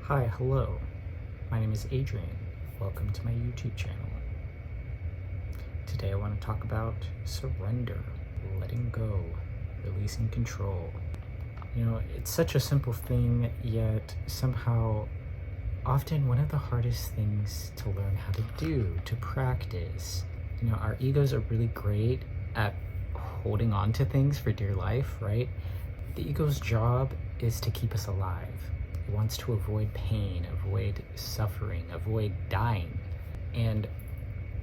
Hi, hello. My name is Adrian. Welcome to my YouTube channel. Today I want to talk about surrender, letting go, releasing control. It's such a simple thing, yet somehow often one of the hardest things to learn how to do, to practice. Our egos are really great at holding on to things for dear life, right? The ego's job is to keep us alive. It wants to avoid pain, avoid suffering, avoid dying. And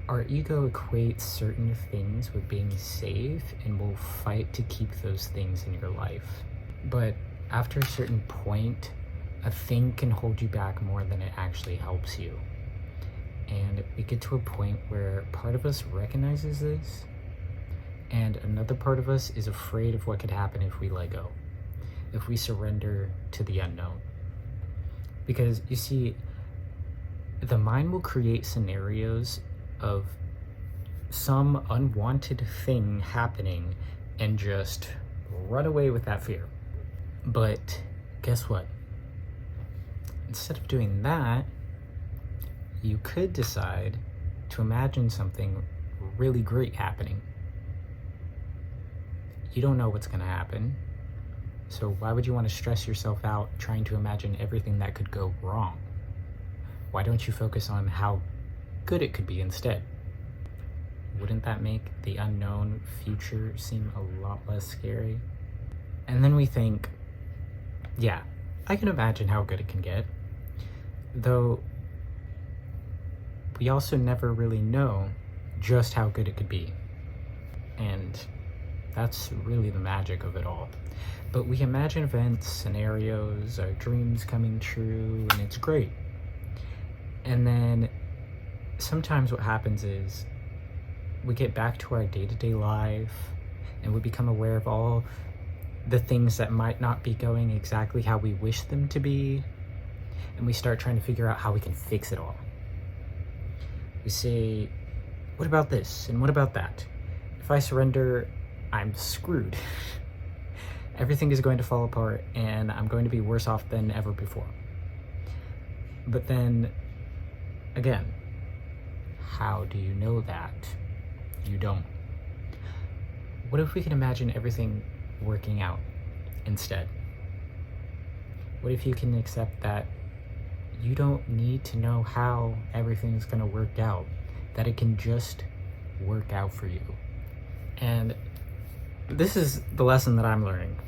our ego equates certain things with being safe and will fight to keep those things in your life. But after a certain point, a thing can hold you back more than it actually helps you. And we get to a point where part of us recognizes this, and another part of us is afraid of what could happen if we let go, if we surrender to the unknown. Because you see, the mind will create scenarios of some unwanted thing happening and just run away with that fear. But guess what? Instead of doing that, you could decide to imagine something really great happening. You don't know what's going to happen. So why would you want to stress yourself out trying to imagine everything that could go wrong? Why don't you focus on how good it could be instead? Wouldn't that make the unknown future seem a lot less scary? And then we think, yeah, I can imagine how good it can get. Though we also never really know just how good it could be. And that's really the magic of it all. But we imagine events, scenarios, our dreams coming true, and it's great. And then sometimes what happens is we get back to our day-to-day life and we become aware of all the things that might not be going exactly how we wish them to be. And we start trying to figure out how we can fix it all. We say, what about this? And what about that? If I surrender, I'm screwed. Everything is going to fall apart and I'm going to be worse off than ever before. But then, again, how do you know that? You don't. What if we can imagine everything working out instead? What if you can accept that you don't need to know how everything's going to work out, that it can just work out for you? And this is the lesson that I'm learning,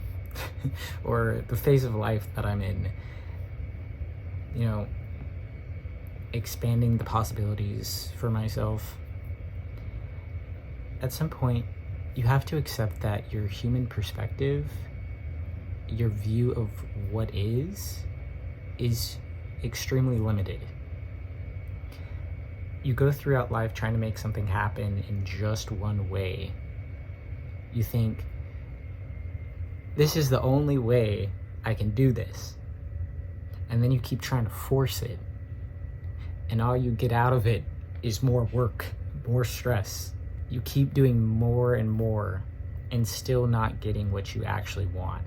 or the phase of life that I'm in. Expanding the possibilities for myself. At some point, you have to accept that your human perspective, your view of what is extremely limited. You go throughout life trying to make something happen in just one way. You think, this is the only way I can do this. And then you keep trying to force it. And all you get out of it is more work, more stress. You keep doing more and more and still not getting what you actually want.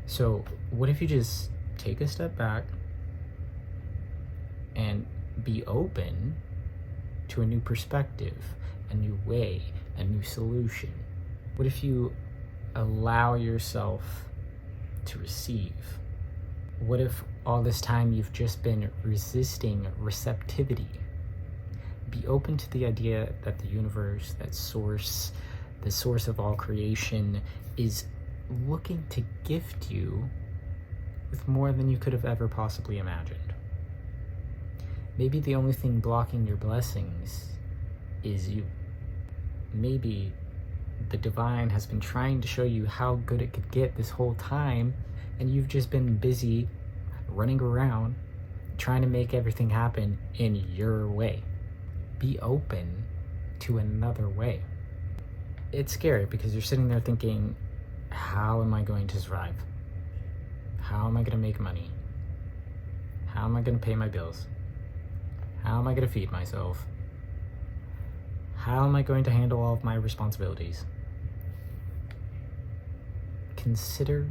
So what if you just take a step back and be open to a new perspective, a new way, a new solution? What if you allow yourself to receive? What if all this time you've just been resisting receptivity? Be open to the idea that the universe, that source, the source of all creation, is looking to gift you with more than you could have ever possibly imagined. Maybe the only thing blocking your blessings is you. Maybe the divine has been trying to show you how good it could get this whole time, and you've just been busy running around trying to make everything happen in your way. Be open to another way. It's scary because you're sitting there thinking, how am I going to survive? How am I going to make money? How am I going to pay my bills? How am I going to feed myself? How am I going to handle all of my responsibilities? Consider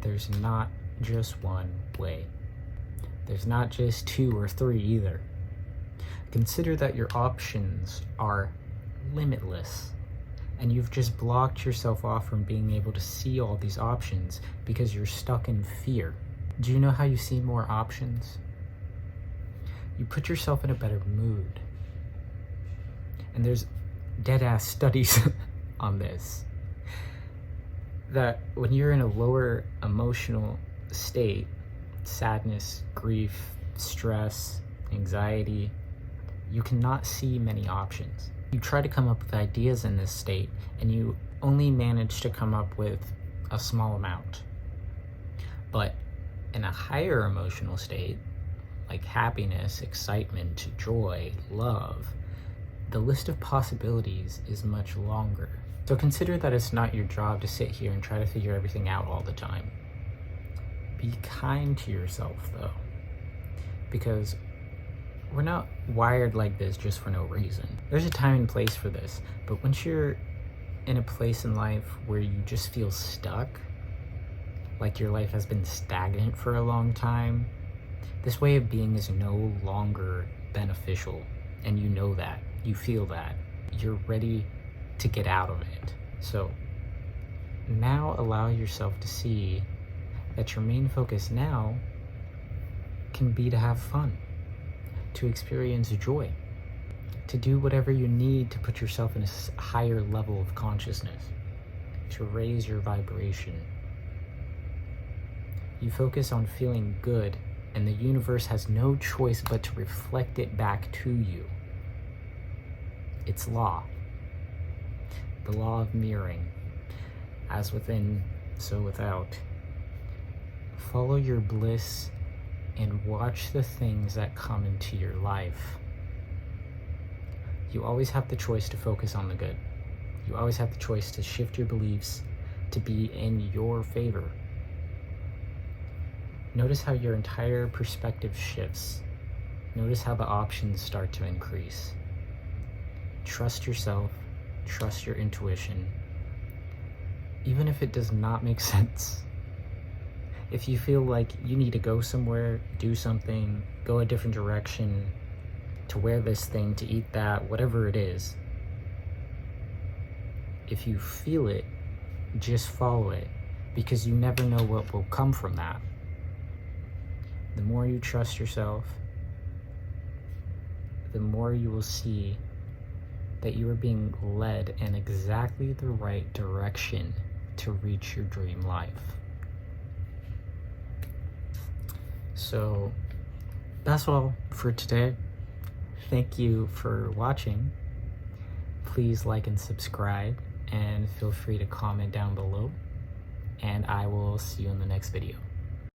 there's not just one way. There's not just 2 or 3 either. Consider that your options are limitless, and you've just blocked yourself off from being able to see all these options because you're stuck in fear. Do you know how you see more options? You put yourself in a better mood. And there's dead-ass studies on this, that when you're in a lower emotional state, sadness, grief, stress, anxiety, you cannot see many options. You try to come up with ideas in this state, and you only manage to come up with a small amount. But in a higher emotional state, like happiness, excitement, joy, love, the list of possibilities is much longer. So consider that it's not your job to sit here and try to figure everything out all the time. Be kind to yourself, though, because we're not wired like this just for no reason. There's a time and place for this, but once you're in a place in life where you just feel stuck, like your life has been stagnant for a long time, this way of being is no longer beneficial, and you know that, you feel that, you're ready to get out of it. So now allow yourself to see that your main focus now can be to have fun, to experience joy, to do whatever you need to put yourself in a higher level of consciousness, to raise your vibration. You focus on feeling good, and the universe has no choice but to reflect it back to you. It's law. The law of mirroring. As within, so without. Follow your bliss and watch the things that come into your life. You always have the choice to focus on the good. You always have the choice to shift your beliefs to be in your favor. Notice how your entire perspective shifts. Notice how the options start to increase. Trust yourself, trust your intuition, even if it does not make sense. If you feel like you need to go somewhere, do something, go a different direction, to wear this thing, to eat that, whatever it is, if you feel it, just follow it, because you never know what will come from that. The more you trust yourself, the more you will see that you are being led in exactly the right direction to reach your dream life. So that's all for today. Thank you for watching. Please like and subscribe, and feel free to comment down below, and I will see you in the next video.